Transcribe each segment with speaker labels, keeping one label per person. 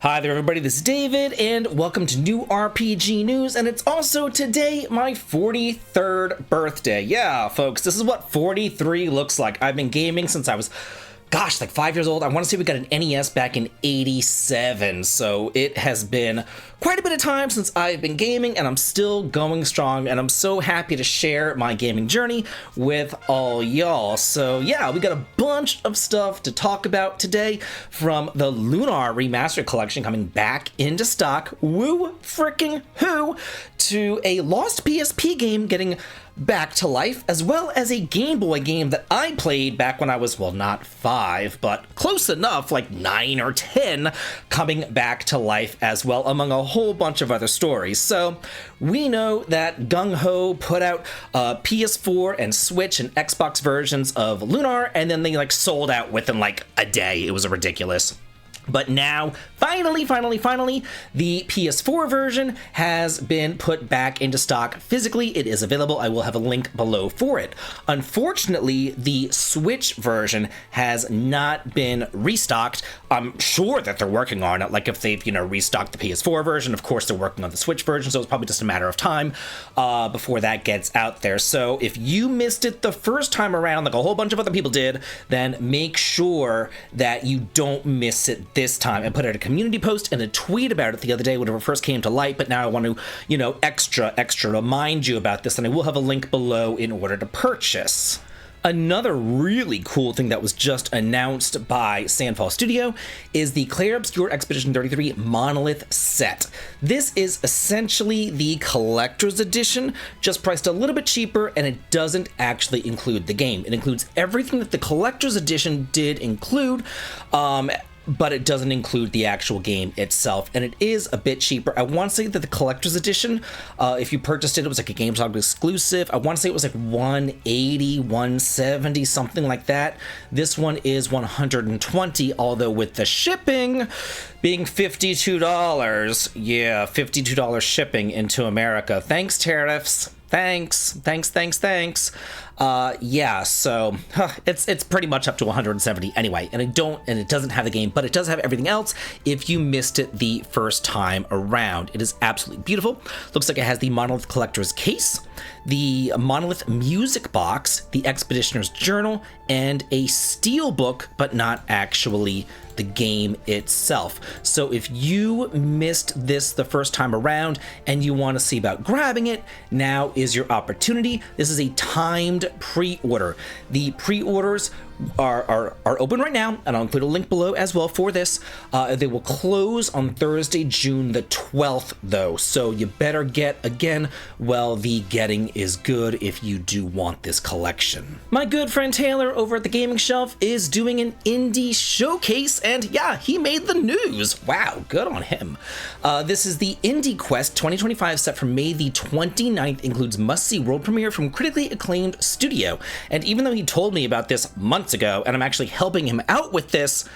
Speaker 1: Hi there everybody, this is David, and welcome to New RPG News, and it's also today my 43rd birthday. Yeah, folks, this is what 43 looks like. I've been gaming since I was, like 5 years old. I want to say we got an NES back in 87, so it has been quite a bit of time since I've been gaming, and I'm still going strong, and I'm so happy to share my gaming journey with all y'all. So yeah, we got a bunch of stuff to talk about today, from the Lunar Remastered Collection coming back into stock, woo fricking who, to a lost PSP game getting back to life, as well as a Game Boy game that I played back when I was, well, not 5, but close enough, like 9 or 10, coming back to life as well, among a whole bunch of other stories. So we know that Gung Ho put out PS4 and Switch and Xbox versions of Lunar, and then they sold out within a day. It was ridiculous. But now, finally, the PS4 version has been put back into stock physically. It is available. I will have a link below for it. Unfortunately, the Switch version has not been restocked. I'm sure that they're working on it. If they've, restocked the PS4 version, of course they're working on the Switch version, so it's probably just a matter of time before that gets out there. So if you missed it the first time around, like a whole bunch of other people did, then make sure that you don't miss it this time. I put out a community post and a tweet about it the other day when it first came to light, but now I want to, extra remind you about this, and I will have a link below in order to purchase. Another really cool thing that was just announced by Sandfall Studio is the Clair Obscure Expedition 33 Monolith set. This is essentially the collector's edition, just priced a little bit cheaper, and it doesn't actually include the game. It includes everything that the collector's edition did include, but it doesn't include the actual game itself, and it is a bit cheaper. I want to say that the collector's edition, if you purchased it, it was a GameStop exclusive. I want to say it was $180, $170, something like that. This one is $120, although with the shipping being $52. Yeah, $52 shipping into America. Thanks, tariffs. Thanks. Yeah, so it's pretty much up to 170 anyway, and it doesn't have the game, but it does have everything else if you missed it the first time around. It is absolutely beautiful. Looks like it has the Monolith Collector's Case, the Monolith Music Box, the Expeditioner's Journal, and a Steelbook, but not actually the game itself. So if you missed this the first time around and you want to see about grabbing it, now is your opportunity. This is a timed pre-order. The pre-orders are open right now, and I'll include a link below as well for this. They will close on Thursday, June the 12th, though, so you better get, again, well, the getting is good if you do want this collection. My good friend Taylor over at the Gaming Shelf is doing an indie showcase, and yeah, he made the news. Wow, good on him. This is the Indie Quest 2025 set for May the 29th, includes must-see world premiere from critically acclaimed studio, and even though he told me about this months ago, and I'm actually helping him out with this,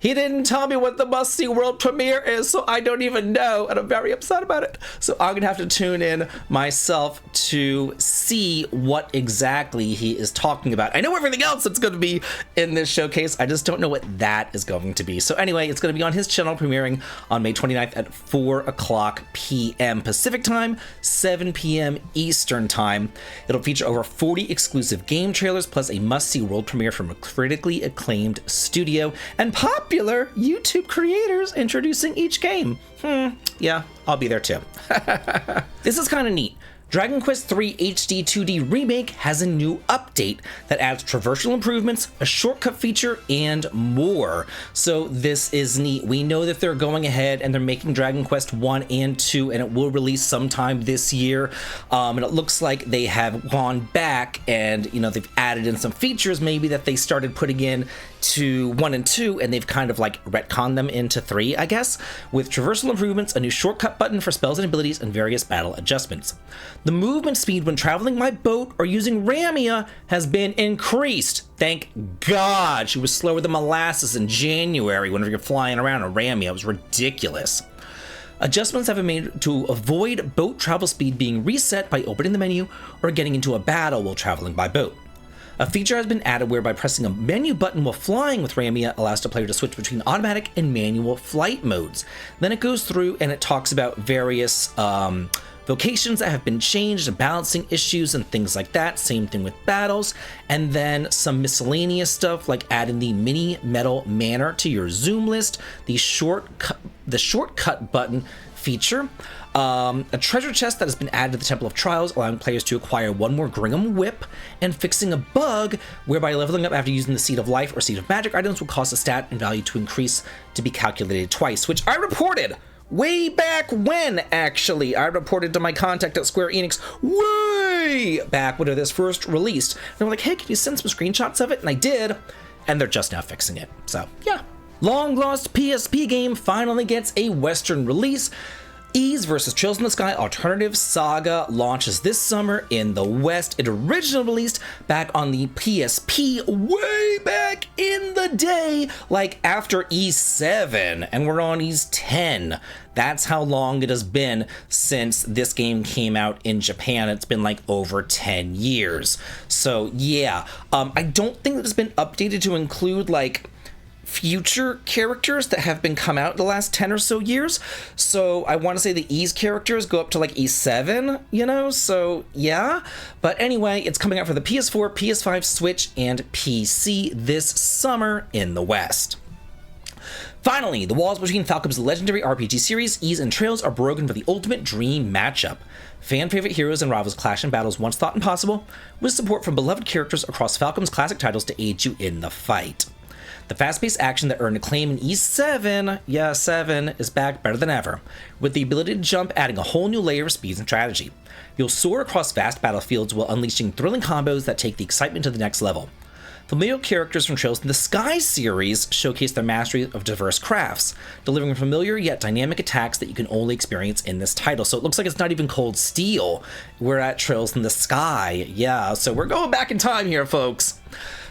Speaker 1: he didn't tell me what the must-see world premiere is, so I don't even know, and I'm very upset about it. So I'm gonna have to tune in myself to see what exactly he is talking about. I know everything else that's gonna be in this showcase, I just don't know what that is going to be. So anyway, it's gonna be on his channel, premiering on May 29th at 4:00 p.m. Pacific time, 7 p.m. Eastern time. It'll feature over 40 exclusive game trailers, plus a must-see world premiere from a critically acclaimed studio, and popular YouTube creators introducing each game. Yeah, I'll be there too. This is kind of neat. Dragon Quest III HD 2D Remake has a new update that adds traversal improvements, a shortcut feature, and more. So this is neat. We know that they're going ahead and they're making Dragon Quest 1 and 2, and it will release sometime this year. And it looks like they have gone back and, they've added in some features maybe that they started putting in to 1 and 2, and they've kind of retconned them into 3, I guess, with traversal improvements, a new shortcut button for spells and abilities, and various battle adjustments. The movement speed when traveling by boat or using Ramia has been increased. Thank God. She was slower than molasses in January whenever you're flying around a Ramia. It was ridiculous. Adjustments have been made to avoid boat travel speed being reset by opening the menu or getting into a battle while traveling by boat. A feature has been added whereby pressing a menu button while flying with Ramia allows the player to switch between automatic and manual flight modes. Then it goes through and it talks about various vocations that have been changed and balancing issues and things like that. Same thing with battles. And then some miscellaneous stuff like adding the mini metal manor to your zoom list, the shortcut button feature, a treasure chest that has been added to the Temple of Trials, allowing players to acquire one more Gringham Whip, and fixing a bug whereby leveling up after using the Seed of Life or Seed of Magic items will cause a stat and value to increase to be calculated twice, which I reported way back when, actually. I reported to my contact at Square Enix way back when it was first released. They were like, hey, can you send some screenshots of it? And I did, and they're just now fixing it. So, yeah. Long lost PSP game finally gets a Western release. Ys vs. Trails in the Sky Alternative Saga launches this summer in the West. It originally released back on the PSP way back in the day, like after Ys 7, and we're on Ys 10. That's how long it has been since this game came out in Japan. It's been like over 10 years. So yeah, I don't think that it's been updated to include like future characters that have been come out the last 10 or so years. So I want to say the Ys characters go up to like E7, you know? So yeah. But anyway, it's coming out for the PS4, PS5, Switch, and PC this summer in the West. Finally, the walls between Falcom's legendary RPG series, Ys and Trails, are broken for the ultimate dream matchup. Fan-favorite heroes and rivals clash in battles once thought impossible, with support from beloved characters across Falcom's classic titles to aid you in the fight. The fast-paced action that earned acclaim in Ys 7, yeah, 7, is back better than ever, with the ability to jump adding a whole new layer of speed and strategy. You'll soar across vast battlefields while unleashing thrilling combos that take the excitement to the next level. Familiar characters from Trails in the Sky series showcase their mastery of diverse crafts, delivering familiar yet dynamic attacks that you can only experience in this title. So it looks like it's not even Cold Steel. We're at Trails in the Sky. Yeah, so we're going back in time here, folks.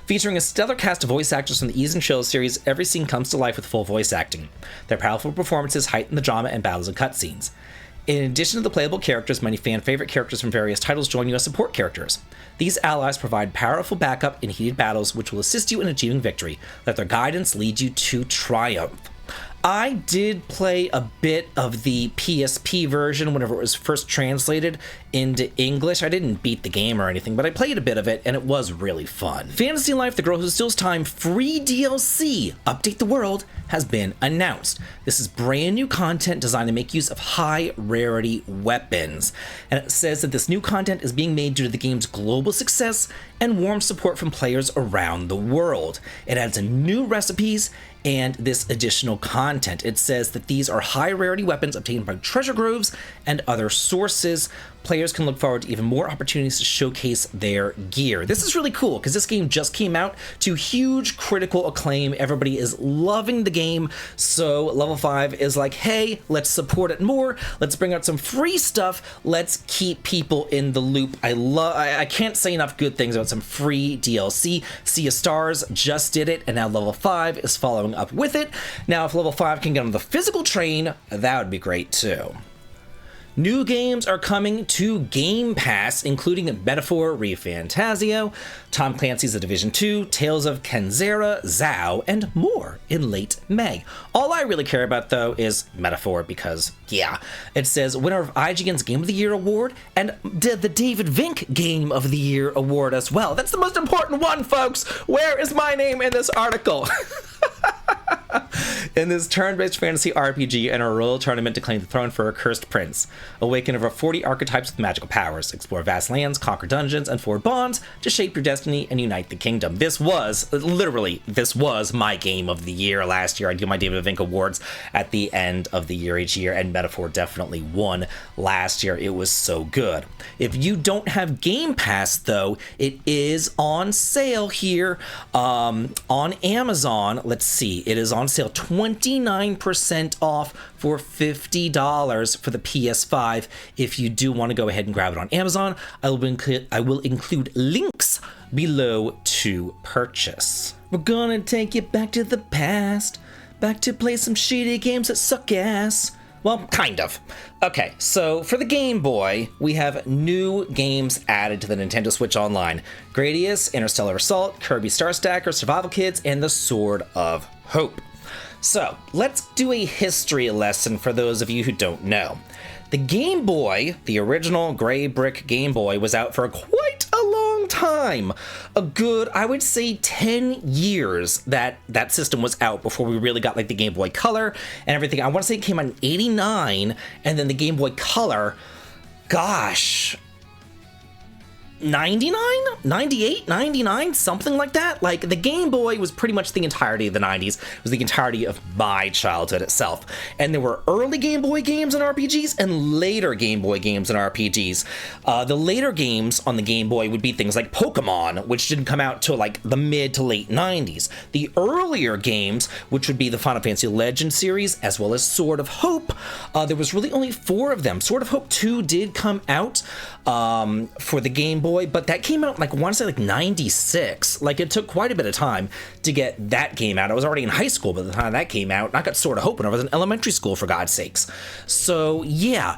Speaker 1: Featuring a stellar cast of voice actors from the Ys and Trails series, every scene comes to life with full voice acting. Their powerful performances heighten the drama and battles and cutscenes. In addition to the playable characters, many fan-favorite characters from various titles join you as support characters. These allies provide powerful backup in heated battles, which will assist you in achieving victory. Let their guidance lead you to triumph. I did play a bit of the PSP version whenever it was first translated into English. I didn't beat the game or anything, but I played a bit of it, and it was really fun. Fantasy Life: The Girl Who Steals Time free DLC, Update the World, has been announced. This is brand new content designed to make use of high rarity weapons. And it says that this new content is being made due to the game's global success and warm support from players around the world. It adds new recipes and this additional content. It says that these are high rarity weapons obtained by treasure groves and other sources. Players can look forward to even more opportunities to showcase their gear. This is really cool because this game just came out to huge critical acclaim. Everybody is loving the game. So Level 5 is like, hey, let's support it more. Let's bring out some free stuff. Let's keep people in the loop. I can't say enough good things about some free DLC. Sea of Stars just did it, and now Level 5 is following up with it. Now, if Level 5 can get on the physical train, that would be great too. New games are coming to Game Pass, including Metaphor ReFantazio, Tom Clancy's The Division 2, Tales of Kenzera, Zao, and more in late May. All I really care about, though, is Metaphor because, yeah, it says winner of IGN's Game of the Year award and the David Vink Game of the Year award as well. That's the most important one, folks. Where is my name in this article? In this turn-based fantasy RPG, enter a royal tournament to claim the throne for a cursed prince. Awaken over 40 archetypes with magical powers. Explore vast lands, conquer dungeons, and forge bonds to shape your destiny and unite the kingdom. This was my game of the year last year. I do my David Vink Awards at the end of the year each year, and Metaphor definitely won last year. It was so good. If you don't have Game Pass, though, it is on sale here on Amazon. Let's see. It is on sale 29% off for $50 for the PS5. If you do want to go ahead and grab it on Amazon, I will include links below to purchase. We're gonna take you back to the past, back to play some shitty games that suck ass. Well, kind of. Okay, so for the Game Boy, we have new games added to the Nintendo Switch Online. Gradius, Interstellar Assault, Kirby Star Stacker, Survival Kids, and the Sword of Hope. So, let's do a history lesson for those of you who don't know. The Game Boy, the original gray brick Game Boy, was out for quite a long time. A good, I would say, 10 years that system was out before we really got like the Game Boy Color and everything. I want to say it came out in 89, and then the Game Boy Color, gosh, 99, 98, 99, something like that. Like, the Game Boy was pretty much the entirety of the 90s. It was the entirety of my childhood itself. And there were early Game Boy games and RPGs and later Game Boy games and RPGs. The later games on the Game Boy would be things like Pokemon, which didn't come out till like the mid to late 90s. The earlier games, which would be the Final Fantasy Legend series, as well as Sword of Hope, there was really only 4 of them. Sword of Hope 2 did come out for the Game Boy, but that came out, like, I want to say, like, 96. Like, it took quite a bit of time to get that game out. I was already in high school by the time that came out, and I got Sword of Hope when I was in elementary school, for God's sakes. So, yeah.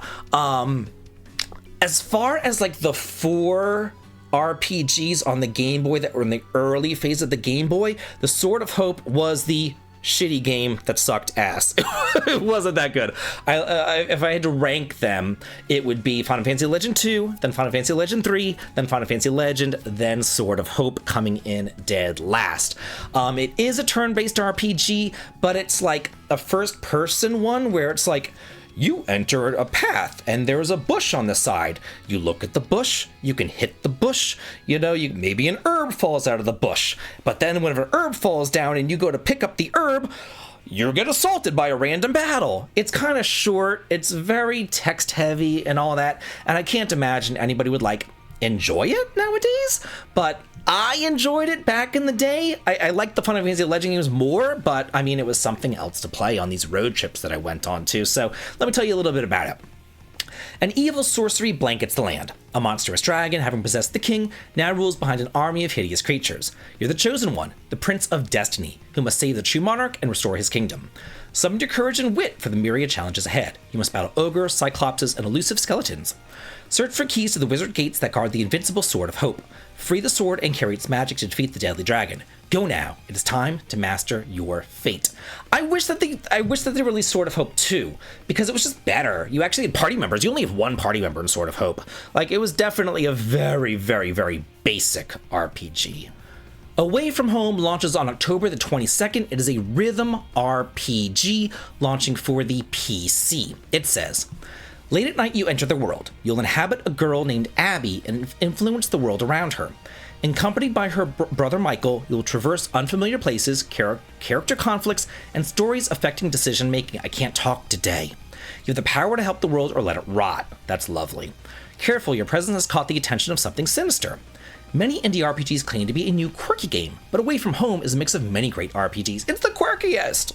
Speaker 1: As far as, like, the 4 RPGs on the Game Boy that were in the early phase of the Game Boy, the Sword of Hope was the shitty game that sucked ass. It wasn't that good. If I had to rank them, it would be Final Fantasy Legend 2, then Final Fantasy Legend 3, then Final Fantasy Legend, then Sword of Hope coming in dead last. It is a turn-based RPG, but it's like a first-person one where it's like, you enter a path and there's a bush on the side. You look at the bush, you can hit the bush, maybe an herb falls out of the bush. But then when an herb falls down and you go to pick up the herb, you get assaulted by a random battle. It's kind of short, it's very text heavy and all that, and I can't imagine anybody would enjoy it nowadays, but I enjoyed it back in the day. I liked the Final Fantasy Legend games more, but I mean, it was something else to play on these road trips that I went on to. So let me tell you a little bit about it. An evil sorcery blankets the land. A monstrous dragon, having possessed the king, now rules behind an army of hideous creatures. You're the chosen one, the Prince of Destiny, who must save the true monarch and restore his kingdom. Summon your courage and wit for the myriad challenges ahead. You must battle ogres, cyclopses, and elusive skeletons. Search for keys to the wizard gates that guard the invincible Sword of Hope. Free the sword and carry its magic to defeat the deadly dragon. Go now. It is time to master your fate. I wish that they released Sword of Hope 2, because it was just better. You actually had party members. You only have one party member in Sword of Hope. Like, it was definitely a very, very, very basic RPG. Away from Home launches on October the 22nd. It is a rhythm RPG launching for the PC. It says, late at night you enter the world. You'll inhabit a girl named Abby and influence the world around her. Accompanied by her brother Michael, you'll traverse unfamiliar places, character conflicts, and stories affecting decision making. I can't talk today. You have the power to help the world or let it rot. That's lovely. Careful, your presence has caught the attention of something sinister. Many indie RPGs claim to be a new quirky game, but Away from Home is a mix of many great RPGs. It's the quirkiest!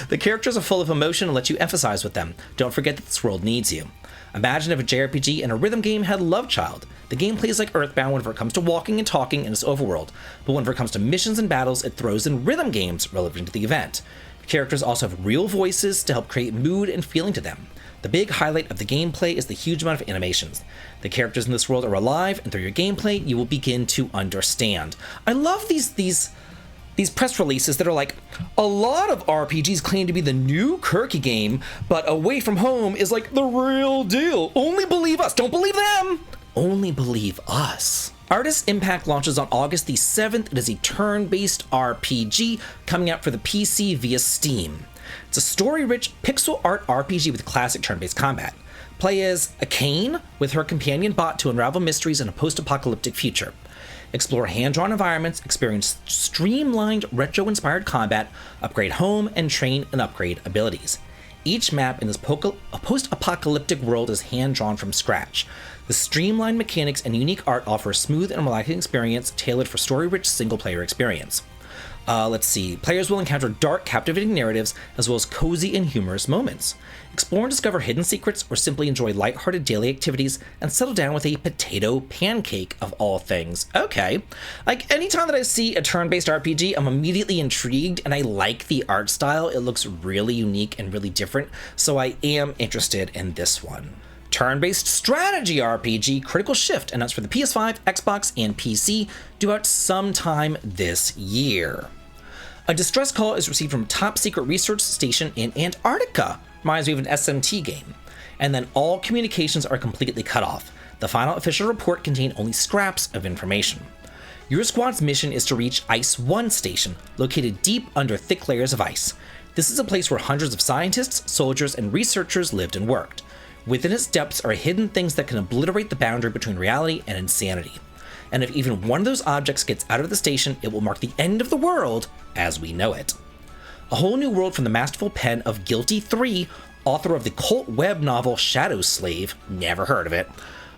Speaker 1: The characters are full of emotion and let you emphasize with them. Don't forget that this world needs you. Imagine if a JRPG and a rhythm game had a love child. The game plays like Earthbound whenever it comes to walking and talking in its overworld, but whenever it comes to missions and battles, it throws in rhythm games relevant to the event. The characters also have real voices to help create mood and feeling to them. The big highlight of the gameplay is the huge amount of animations. The characters in this world are alive, and through your gameplay, you will begin to understand. I love these press releases that are like, a lot of RPGs claim to be the new quirky game, but Away from Home is like the real deal. Only believe us. Don't believe them. Only believe us. Artist Impact launches on August the 7th. It is a turn-based RPG coming out for the PC via Steam. It's a story-rich pixel art RPG with classic turn-based combat. Play as a Kane with her companion bot to unravel mysteries in a post-apocalyptic future. Explore hand-drawn environments, experience streamlined retro-inspired combat, upgrade home, and train and upgrade abilities. Each map in this post-apocalyptic world is hand-drawn from scratch. The streamlined mechanics and unique art offer a smooth and relaxing experience tailored for story-rich single-player experience. Let's see. Players will encounter dark, captivating narratives, as well as cozy and humorous moments. Explore and discover hidden secrets, or simply enjoy lighthearted daily activities and settle down with a potato pancake of all things. Okay. Like, anytime that I see a turn-based RPG, I'm immediately intrigued, and I like the art style. It looks really unique and really different, so I am interested in this one. Turn-based strategy RPG Critical Shift, announced for the PS5, Xbox, and PC, due out sometime this year. A distress call is received from a top-secret research station in Antarctica. Reminds me of an SMT game. And then all communications are completely cut off. The final official report contained only scraps of information. Your squad's mission is to reach Ice 1 Station, located deep under thick layers of ice. This is a place where hundreds of scientists, soldiers, and researchers lived and worked. Within its depths are hidden things that can obliterate the boundary between reality and insanity. And if even one of those objects gets out of the station, it will mark the end of the world as we know it. A whole new world from the masterful pen of Guilty 3, author of the cult web novel Shadow Slave, never heard of it,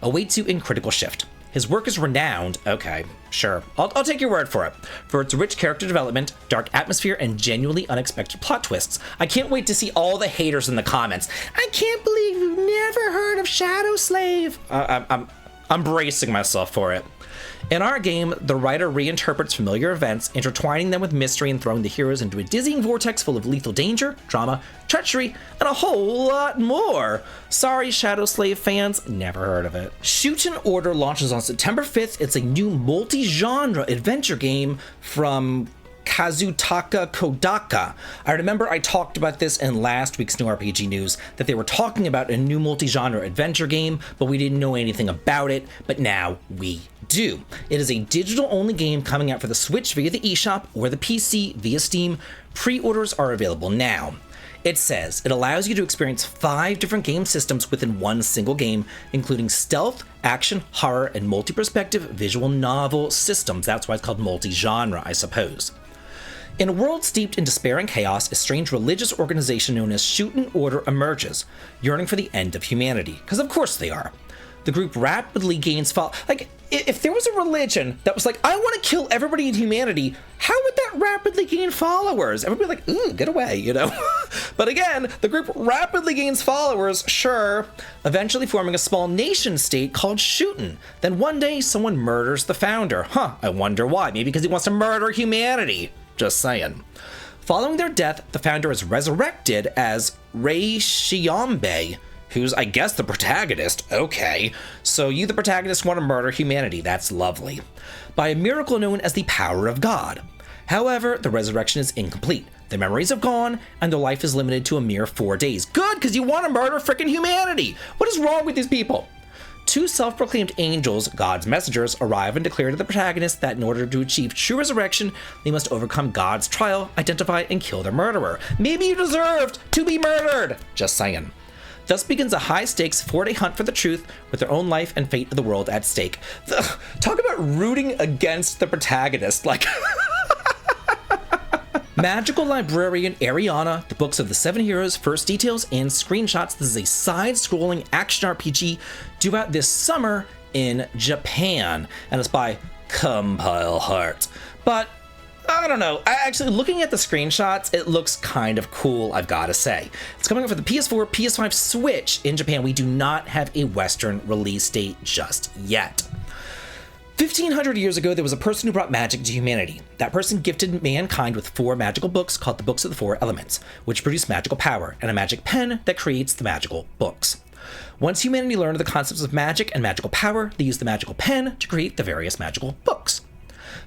Speaker 1: awaits you in Critical Shift. His work is renowned, okay, sure, I'll take your word for it, for its rich character development, dark atmosphere, and genuinely unexpected plot twists. I can't wait to see all the haters in the comments. I can't believe you've never heard of Shadow Slave. I'm bracing myself for it. In our game, the writer reinterprets familiar events, intertwining them with mystery and throwing the heroes into a dizzying vortex full of lethal danger, drama, treachery, and a whole lot more. Sorry, Shadow Slave fans, never heard of it. Shoot and Order launches on September 5th. It's a new multi-genre adventure game from Kazutaka Kodaka. I remember I talked about this in last week's New RPG News, that they were talking about a new multi-genre adventure game, but we didn't know anything about it, but now we do. It is a digital-only game coming out for the Switch via the eShop or the PC via Steam. Pre-orders are available now. It says it allows you to experience 5 different game systems within one single game, including stealth, action, horror, and multi-perspective visual novel systems. That's why it's called multi-genre, I suppose. In a world steeped in despair and chaos, a strange religious organization known as Shoot and Order emerges, yearning for the end of humanity. Because of course they are. The group rapidly gains if there was a religion that was like, I want to kill everybody in humanity, how would that rapidly gain followers? Everybody like, ooh, get away, you know? But again, the group rapidly gains followers, sure, eventually forming a small nation state called Shootin'. Then one day, someone murders the founder. I wonder why. Maybe because he wants to murder humanity. Just saying. Following their death, the founder is resurrected as Rei Shiambe, who's, I guess, the protagonist. Okay, so you, the protagonist, want to murder humanity. That's lovely. By a miracle known as the power of God. However, the resurrection is incomplete. Their memories have gone, and their life is limited to a mere 4 days. Good, because you want to murder frickin' humanity. What is wrong with these people? 2 self-proclaimed angels, God's messengers, arrive and declare to the protagonist that in order to achieve true resurrection, they must overcome God's trial, identify, and kill their murderer. Maybe you deserved to be murdered! Just saying. Thus begins a high-stakes 4-day hunt for the truth, with their own life and fate of the world at stake. Talk about rooting against the protagonist, like... Magical Librarian Ariana, the books of the 7 heroes, first details, and screenshots. This is a side-scrolling action RPG due out this summer in Japan, and it's by Compile Heart. But I don't know. Actually, looking at the screenshots, it looks kind of cool, I've got to say. It's coming out for the PS4, PS5, Switch in Japan. We do not have a Western release date just yet. 1,500 years ago, there was a person who brought magic to humanity. That person gifted mankind with 4 magical books called the Books of the 4 Elements, which produce magical power, and a magic pen that creates the magical books. Once humanity learned the concepts of magic and magical power, they used the magical pen to create the various magical books.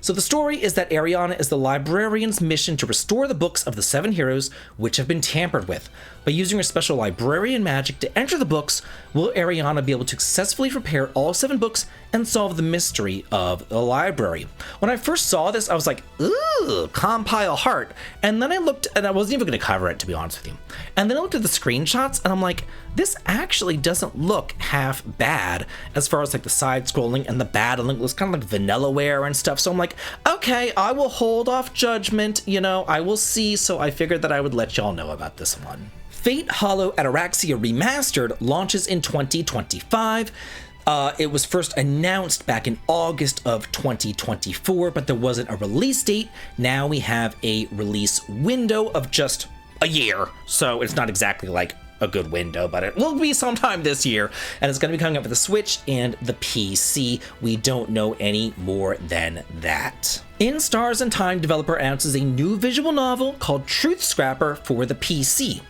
Speaker 1: So the story is that Ariana is the librarian's mission to restore the books of the 7 heroes, which have been tampered with. By using her special librarian magic to enter the books, will Ariana be able to successfully prepare all 7 books and solve the mystery of the library? When I first saw this, I was like, ooh, Compile Heart. And then I looked, and I wasn't even going to cover it, to be honest with you. And then I looked at the screenshots, and I'm like, this actually doesn't look half bad as far as like the side scrolling and the battling. It looks kind of like Vanillaware and stuff. So I'm like, okay, I will hold off judgment. You know, I will see. So I figured that I would let y'all know about this one. Fate Hollow Ataraxia Remastered launches in 2025. It was first announced back in August of 2024, but there wasn't a release date. Now we have a release window of just a year, so it's not exactly like a good window, but it will be sometime this year, and it's going to be coming up for the Switch and the PC. We don't know any more than that. In Stars and Time, developer announces a new visual novel called Truth Scrapper for the PC.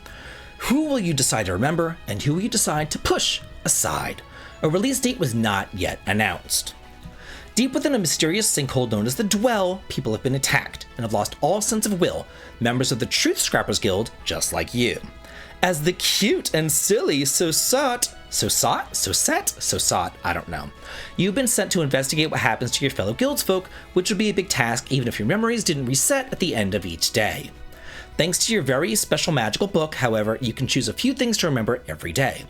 Speaker 1: Who will you decide to remember, and who will you decide to push aside? A release date was not yet announced. Deep within a mysterious sinkhole known as the Dwell, people have been attacked and have lost all sense of will, members of the Truth Scrappers Guild, just like you. As the cute and silly Sosat, I don't know. You've been sent to investigate what happens to your fellow guildsfolk, which would be a big task even if your memories didn't reset at the end of each day. Thanks to your very special magical book, however, you can choose a few things to remember every day.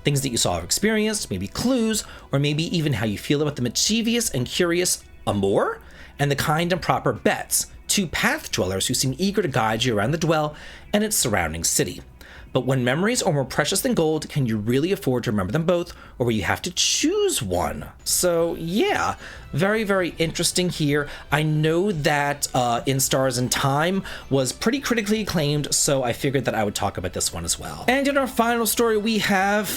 Speaker 1: Things that you saw or experienced, maybe clues, or maybe even how you feel about the mischievous and curious Amor, and the kind and proper Bets, two path dwellers who seem eager to guide you around the Dwell and its surrounding city. But when memories are more precious than gold, can you really afford to remember them both, or will you have to choose one? So yeah, very, very interesting here. I know that In Stars and Time was pretty critically acclaimed, so I figured that I would talk about this one as well. And in our final story, we have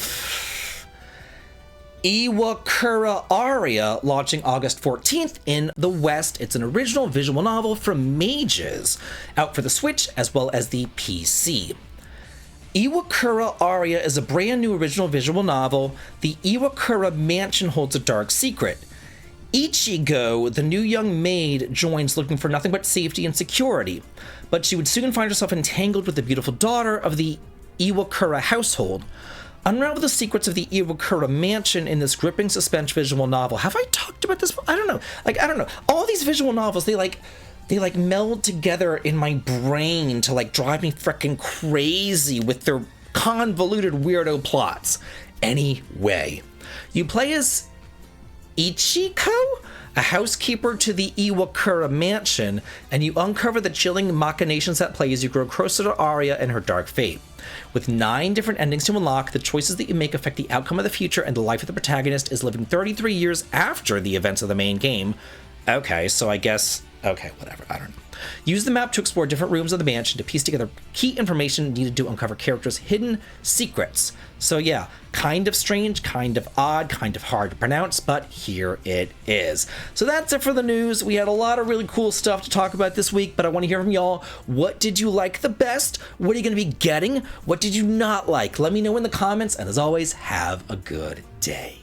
Speaker 1: Iwakura Aria, launching August 14th in the West. It's an original visual novel from Mages, out for the Switch as well as the PC. Iwakura Aria is a brand new original visual novel. The Iwakura mansion holds a dark secret. Ichigo, the new young maid, joins looking for nothing but safety and security, but she would soon find herself entangled with the beautiful daughter of the Iwakura household. Unravel the secrets of the Iwakura mansion in this gripping suspense visual novel. Have I talked about this? I don't know. I don't know. All these visual novels, they meld together in my brain to drive me freaking crazy with their convoluted weirdo plots. Anyway, you play as Ichiko, a housekeeper to the Iwakura mansion, and you uncover the chilling machinations at play as you grow closer to Arya and her dark fate. With 9 different endings to unlock, the choices that you make affect the outcome of the future, and the life of the protagonist is living 33 years after the events of the main game. Okay, so I guess... okay, whatever, I don't know. Use the map to explore different rooms of the mansion to piece together key information needed to uncover characters' hidden secrets. So yeah, kind of strange, kind of odd, kind of hard to pronounce, but here it is. So that's it for the news. We had a lot of really cool stuff to talk about this week, but I want to hear from y'all. What did you like the best? What are you going to be getting? What did you not like? Let me know in the comments, and as always, have a good day.